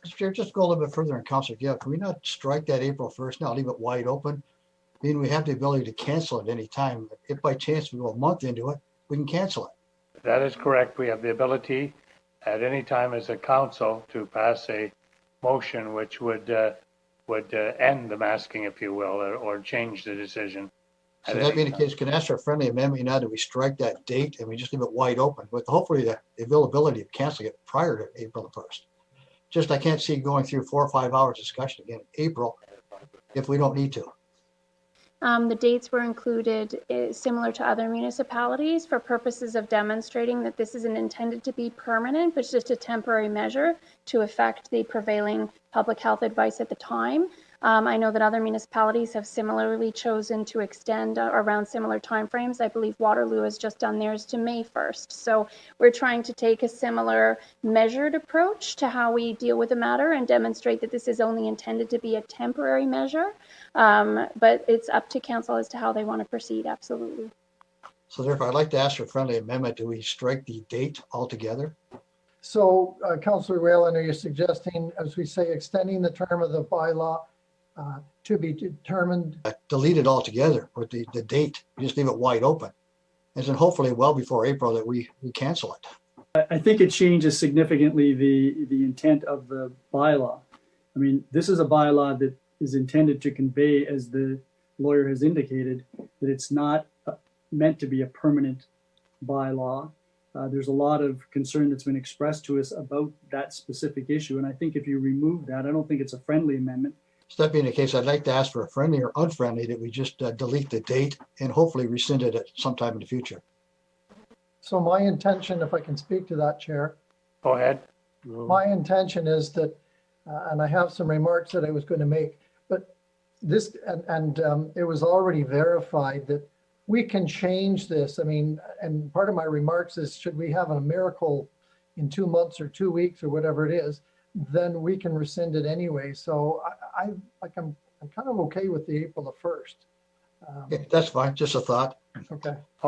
Mr. Chair, just go a little bit further in Councilor Gill. Can we not strike that April 1st now, leave it wide open? I mean, we have the ability to cancel it any time. If by chance we go a month into it, we can cancel it. That is correct. We have the ability at any time as a council to pass a motion which would end the masking, if you will, or change the decision. So that being the case, can I ask for a friendly amendment now that we strike that date and we just leave it wide open with hopefully the availability of canceling it prior to April the 1st? Just, I can't see going through 4 or 5 hours discussion again in April if we don't need to. The dates were included similar to other municipalities for purposes of demonstrating that this isn't intended to be permanent, but it's just a temporary measure to affect the prevailing public health advice at the time. I know that other municipalities have similarly chosen to extend around similar timeframes. I believe Waterloo has just done theirs to May 1st. So we're trying to take a similar measured approach to how we deal with the matter and demonstrate that this is only intended to be a temporary measure. But it's up to council as to how they want to proceed, absolutely. So therefore, I'd like to ask for a friendly amendment. Do we strike the date altogether? So, Councilor Whalen, are you suggesting, as we say, extending the term of the bylaw to be determined? Delete it altogether with the date. Just leave it wide open. As in hopefully well before April that we cancel it. I think it changes significantly the intent of the bylaw. I mean, this is a bylaw that is intended to convey, as the lawyer has indicated, that it's not meant to be a permanent bylaw. There's a lot of concern that's been expressed to us about that specific issue. And I think if you remove that, I don't think it's a friendly amendment. So that being the case, I'd like to ask for a friendly or unfriendly that we just delete the date and hopefully rescind it at some time in the future. So my intention, if I can speak to that, Chair. Go ahead. My intention is that, and I have some remarks that I was going to make, but this, and it was already verified that we can change this. I mean, and part of my remarks is, should we have a miracle in 2 months or 2 weeks or whatever it is, then we can rescind it anyway. So I'm kind of okay with the April the 1st. Yeah, that's fine. Just a thought. Okay.